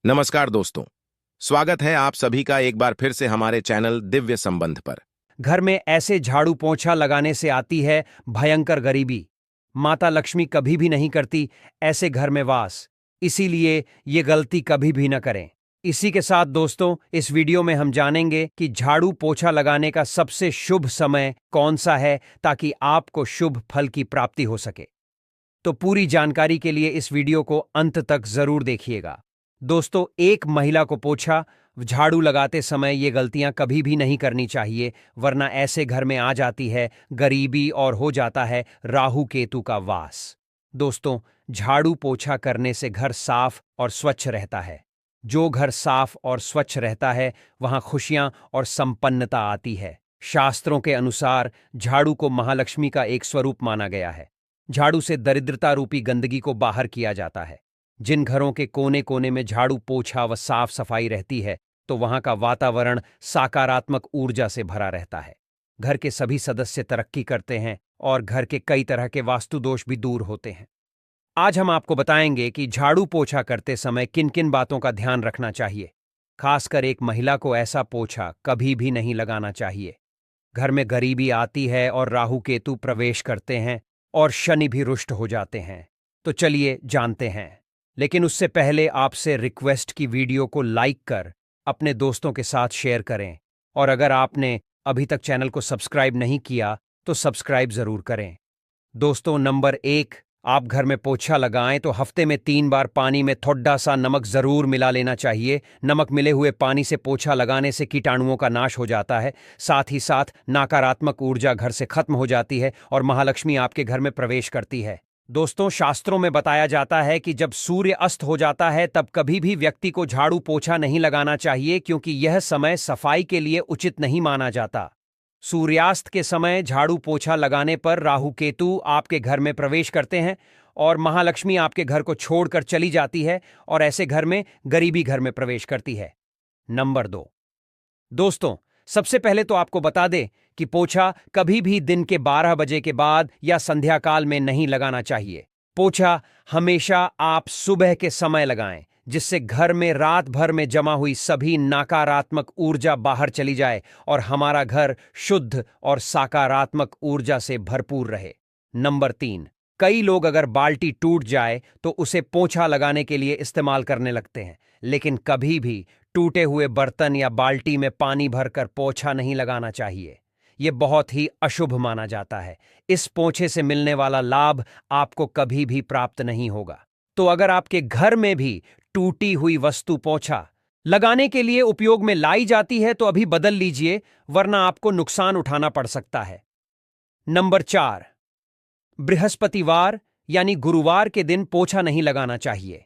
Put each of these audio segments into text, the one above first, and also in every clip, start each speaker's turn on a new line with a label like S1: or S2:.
S1: नमस्कार दोस्तों। स्वागत है आप सभी का एक बार फिर से हमारे चैनल दिव्य संबंध पर।
S2: घर में ऐसे झाड़ू पोंछा लगाने से आती है भयंकर गरीबी। माता लक्ष्मी कभी भी नहीं करती ऐसे घर में वास, इसीलिए ये गलती कभी भी न करें। इसी के साथ दोस्तों, इस वीडियो में हम जानेंगे कि झाड़ू पोछा लगाने का सबसे शुभ समय कौन सा है ताकि आपको शुभ फल की प्राप्ति हो सके। तो पूरी जानकारी के लिए इस वीडियो को अंत तक जरूर देखिएगा। दोस्तों, एक महिला को पोछा झाड़ू लगाते समय ये गलतियां कभी भी नहीं करनी चाहिए, वरना ऐसे घर में आ जाती है गरीबी और हो जाता है राहु केतु का वास। दोस्तों, झाड़ू पोछा करने से घर साफ और स्वच्छ रहता है। जो घर साफ और स्वच्छ रहता है वहां खुशियां और संपन्नता आती है। शास्त्रों के अनुसार झाड़ू को महालक्ष्मी का एक स्वरूप माना गया है। झाड़ू से दरिद्रता रूपी गंदगी को बाहर किया जाता है। जिन घरों के कोने कोने में झाड़ू पोछा व साफ सफाई रहती है तो वहां का वातावरण सकारात्मक ऊर्जा से भरा रहता है। घर के सभी सदस्य तरक्की करते हैं और घर के कई तरह के वास्तु दोष भी दूर होते हैं। आज हम आपको बताएंगे कि झाड़ू पोछा करते समय किन किन बातों का ध्यान रखना चाहिए। खासकर एक महिला को ऐसा पोछा कभी भी नहीं लगाना चाहिए। घर में गरीबी आती है और राहु केतु प्रवेश करते हैं और शनि भी रुष्ट हो जाते हैं। तो चलिए जानते हैं। लेकिन उससे पहले आपसे रिक्वेस्ट की वीडियो को लाइक कर अपने दोस्तों के साथ शेयर करें, और अगर आपने अभी तक चैनल को सब्सक्राइब नहीं किया तो सब्सक्राइब जरूर करें। दोस्तों, नंबर 1, आप घर में पोछा लगाएं तो हफ्ते में 3 बार पानी में थोड़ा सा नमक जरूर मिला लेना चाहिए। नमक मिले हुए पानी से पोछा लगाने से कीटाणुओं का नाश हो जाता है। साथ ही साथ नकारात्मक ऊर्जा घर से खत्म हो जाती है और महालक्ष्मी आपके घर में प्रवेश करती है। दोस्तों, शास्त्रों में बताया जाता है कि जब सूर्य अस्त हो जाता है तब कभी भी व्यक्ति को झाड़ू पोछा नहीं लगाना चाहिए, क्योंकि यह समय सफाई के लिए उचित नहीं माना जाता। सूर्यास्त के समय झाड़ू पोछा लगाने पर राहु केतु आपके घर में प्रवेश करते हैं और महालक्ष्मी आपके घर को छोड़कर चली जाती है और ऐसे घर में गरीबी घर में प्रवेश करती है। नंबर 2, दोस्तों, सबसे पहले तो आपको बता दें कि पोछा कभी भी दिन के 12 बजे के बाद या संध्या काल में नहीं लगाना चाहिए। पोछा हमेशा आप सुबह के समय लगाएं, जिससे घर में रात भर में जमा हुई सभी नकारात्मक ऊर्जा बाहर चली जाए और हमारा घर शुद्ध और सकारात्मक ऊर्जा से भरपूर रहे। नंबर 3, कई लोग अगर बाल्टी टूट जाए तो उसे पोछा लगाने के लिए इस्तेमाल करने लगते हैं, लेकिन कभी भी टूटे हुए बर्तन या बाल्टी में पानी भरकर पोछा नहीं लगाना चाहिए। यह बहुत ही अशुभ माना जाता है। इस पोछे से मिलने वाला लाभ आपको कभी भी प्राप्त नहीं होगा। तो अगर आपके घर में भी टूटी हुई वस्तु पोछा लगाने के लिए उपयोग में लाई जाती है तो अभी बदल लीजिए, वरना आपको नुकसान उठाना पड़ सकता है। नंबर 4, बृहस्पतिवार यानी गुरुवार के दिन पोछा नहीं लगाना चाहिए।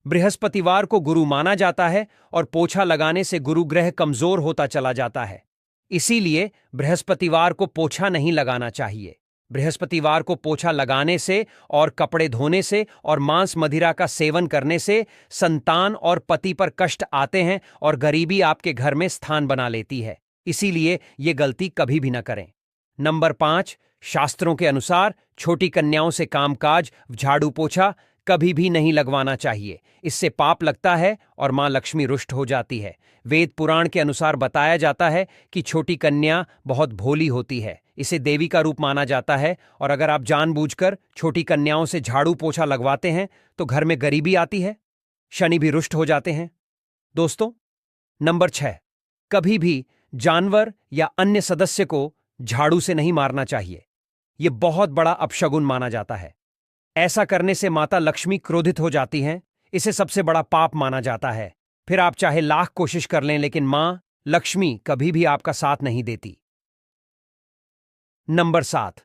S2: बृहस्पतिवार को गुरु माना जाता है और पोछा लगाने से गुरु ग्रह कमजोर होता चला जाता है। इसीलिए बृहस्पतिवार को पोछा नहीं लगाना चाहिए। बृहस्पतिवार को पोछा लगाने से और कपड़े धोने से और मांस मदिरा का सेवन करने से संतान और पति पर कष्ट आते हैं और गरीबी आपके घर में स्थान बना लेती है। इसीलिए ये गलती कभी भी न करें। नंबर 5, शास्त्रों के अनुसार छोटी कन्याओं से कामकाज झाड़ू पोछा कभी भी नहीं लगवाना चाहिए। इससे पाप लगता है और मां लक्ष्मी रुष्ट हो जाती है। वेद पुराण के अनुसार बताया जाता है कि छोटी कन्या बहुत भोली होती है, इसे देवी का रूप माना जाता है, और अगर आप जानबूझकर छोटी कन्याओं से झाड़ू पोछा लगवाते हैं तो घर में गरीबी आती है, शनि भी रुष्ट हो जाते हैं। दोस्तों, नंबर 6, कभी भी जानवर या अन्य सदस्य को झाड़ू से नहीं मारना चाहिए। यह बहुत बड़ा अपशगुन माना जाता है। ऐसा करने से माता लक्ष्मी क्रोधित हो जाती हैं। इसे सबसे बड़ा पाप माना जाता है। फिर आप चाहे लाख कोशिश कर लें, लेकिन मां लक्ष्मी कभी भी आपका साथ नहीं देती। नंबर 7,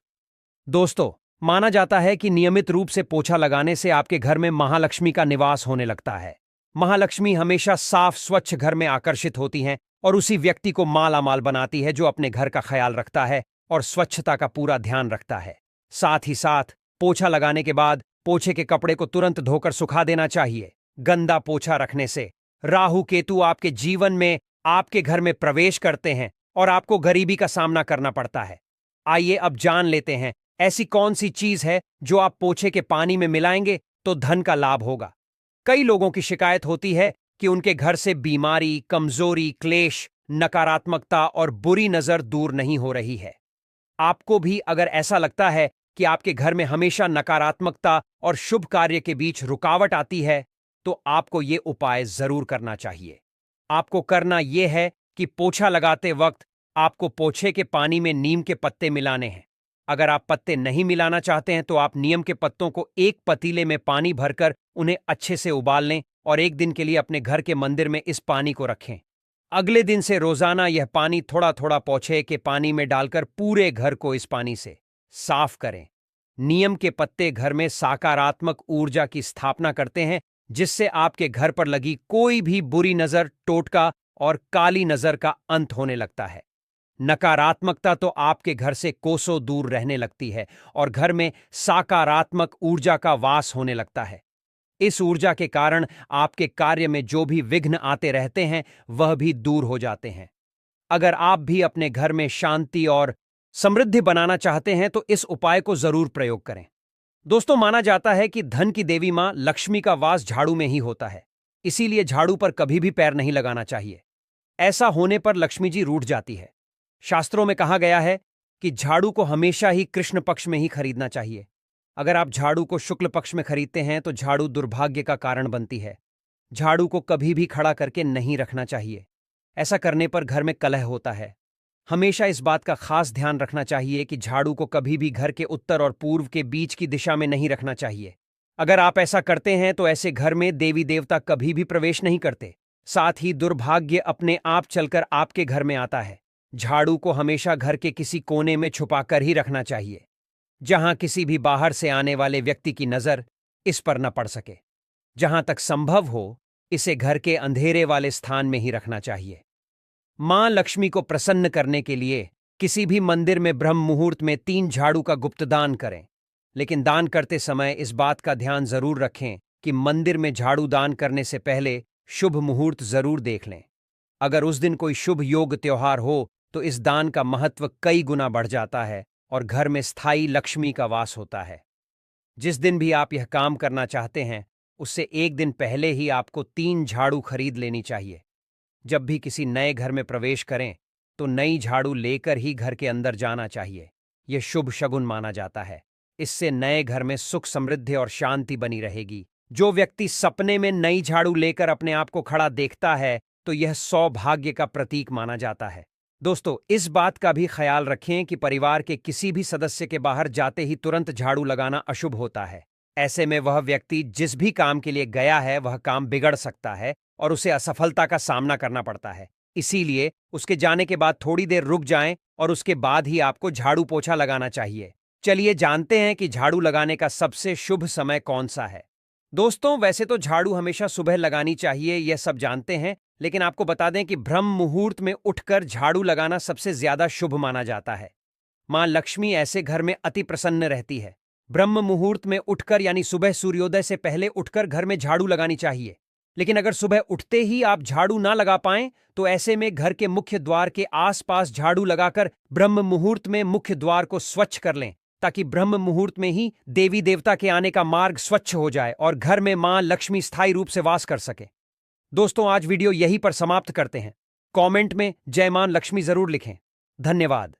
S2: दोस्तों, माना जाता है कि नियमित रूप से पोछा लगाने से आपके घर में महालक्ष्मी का निवास होने लगता है। महालक्ष्मी हमेशा साफ स्वच्छ घर में आकर्षित होती हैं और उसी व्यक्ति को मालामाल बनाती है जो अपने घर का ख्याल रखता है और स्वच्छता का पूरा ध्यान रखता है। साथ ही साथ पोछा लगाने के बाद पोछे के कपड़े को तुरंत धोकर सुखा देना चाहिए। गंदा पोछा रखने से राहु केतु आपके जीवन में आपके घर में प्रवेश करते हैं और आपको गरीबी का सामना करना पड़ता है। आइए अब जान लेते हैं ऐसी कौन सी चीज है जो आप पोछे के पानी में मिलाएंगे तो धन का लाभ होगा। कई लोगों की शिकायत होती है कि उनके घर से बीमारी, कमजोरी, क्लेश, नकारात्मकता और बुरी नजर दूर नहीं हो रही है। आपको भी अगर ऐसा लगता है कि आपके घर में हमेशा नकारात्मकता और शुभ कार्य के बीच रुकावट आती है, तो आपको ये उपाय जरूर करना चाहिए। आपको करना यह है कि पोछा लगाते वक्त आपको पोछे के पानी में नीम के पत्ते मिलाने हैं। अगर आप पत्ते नहीं मिलाना चाहते हैं तो आप नीम के पत्तों को एक पतीले में पानी भरकर उन्हें अच्छे से उबाल लें और एक दिन के लिए अपने घर के मंदिर में इस पानी को रखें। अगले दिन से रोजाना यह पानी थोड़ा थोड़ा पोछे के पानी में डालकर पूरे घर को इस पानी से साफ करें। नीम के पत्ते घर में सकारात्मक ऊर्जा की स्थापना करते हैं, जिससे आपके घर पर लगी कोई भी बुरी नजर, टोटका और काली नजर का अंत होने लगता है। नकारात्मकता तो आपके घर से कोसों दूर रहने लगती है और घर में सकारात्मक ऊर्जा का वास होने लगता है। इस ऊर्जा के कारण आपके कार्य में जो भी विघ्न आते रहते हैं वह भी दूर हो जाते हैं। अगर आप भी अपने घर में शांति और समृद्धि बनाना चाहते हैं तो इस उपाय को जरूर प्रयोग करें। दोस्तों, माना जाता है कि धन की देवी मां लक्ष्मी का वास झाड़ू में ही होता है, इसीलिए झाड़ू पर कभी भी पैर नहीं लगाना चाहिए। ऐसा होने पर लक्ष्मी जी रूठ जाती है। शास्त्रों में कहा गया है कि झाड़ू को हमेशा ही कृष्ण पक्ष में ही खरीदना चाहिए। अगर आप झाड़ू को शुक्ल पक्ष में खरीदते हैं तो झाड़ू दुर्भाग्य का कारण बनती है। झाड़ू को कभी भी खड़ा करके नहीं रखना चाहिए। ऐसा करने पर घर में कलह होता है। हमेशा इस बात का खास ध्यान रखना चाहिए कि झाड़ू को कभी भी घर के उत्तर और पूर्व के बीच की दिशा में नहीं रखना चाहिए। अगर आप ऐसा करते हैं तो ऐसे घर में देवी देवता कभी भी प्रवेश नहीं करते। साथ ही दुर्भाग्य अपने आप चलकर आपके घर में आता है। झाड़ू को हमेशा घर के किसी कोने में छुपाकर ही रखना चाहिए, जहां किसी भी बाहर से आने वाले व्यक्ति की नजर इस पर न पड़ सके। जहां तक संभव हो, इसे घर के अंधेरे वाले स्थान में ही रखना चाहिए। मां लक्ष्मी को प्रसन्न करने के लिए किसी भी मंदिर में ब्रह्म मुहूर्त में 3 झाड़ू का गुप्त दान करें, लेकिन दान करते समय इस बात का ध्यान जरूर रखें कि मंदिर में झाड़ू दान करने से पहले शुभ मुहूर्त जरूर देख लें। अगर उस दिन कोई शुभ योग त्योहार हो तो इस दान का महत्व कई गुना बढ़ जाता है और घर में स्थायी लक्ष्मी का वास होता है। जिस दिन भी आप यह काम करना चाहते हैं, उससे एक दिन पहले ही आपको 3 झाड़ू खरीद लेनी चाहिए। जब भी किसी नए घर में प्रवेश करें तो नई झाड़ू लेकर ही घर के अंदर जाना चाहिए। यह शुभ शगुन माना जाता है। इससे नए घर में सुख, समृद्धि और शांति बनी रहेगी। जो व्यक्ति सपने में नई झाड़ू लेकर अपने आप को खड़ा देखता है तो यह सौभाग्य का प्रतीक माना जाता है। दोस्तों, इस बात का भी ख्याल रखें कि परिवार के किसी भी सदस्य के बाहर जाते ही तुरंत झाड़ू लगाना अशुभ होता है। ऐसे में वह व्यक्ति जिस भी काम के लिए गया है वह काम बिगड़ सकता है और उसे असफलता का सामना करना पड़ता है। इसीलिए उसके जाने के बाद थोड़ी देर रुक जाएं और उसके बाद ही आपको झाड़ू पोछा लगाना चाहिए। चलिए जानते हैं कि झाड़ू लगाने का सबसे शुभ समय कौन सा है। दोस्तों, वैसे तो झाड़ू हमेशा सुबह लगानी चाहिए, यह सब जानते हैं, लेकिन आपको बता दें कि ब्रह्म मुहूर्त में उठकर झाड़ू लगाना सबसे ज्यादा शुभ माना जाता है। मां लक्ष्मी ऐसे घर में अति प्रसन्न रहती है। ब्रह्म मुहूर्त में उठकर यानी सुबह सूर्योदय से पहले उठकर घर में झाड़ू लगानी चाहिए। लेकिन अगर सुबह उठते ही आप झाड़ू ना लगा पाएं तो ऐसे में घर के मुख्य द्वार के आसपास झाड़ू लगाकर ब्रह्म मुहूर्त में मुख्य द्वार को स्वच्छ कर लें, ताकि ब्रह्म मुहूर्त में ही देवी देवता के आने का मार्ग स्वच्छ हो जाए और घर में मां लक्ष्मी स्थायी रूप से वास कर सके। दोस्तों, आज वीडियो यहीं पर समाप्त करते हैं। कमेंट में जय मां लक्ष्मी जरूर लिखें। धन्यवाद।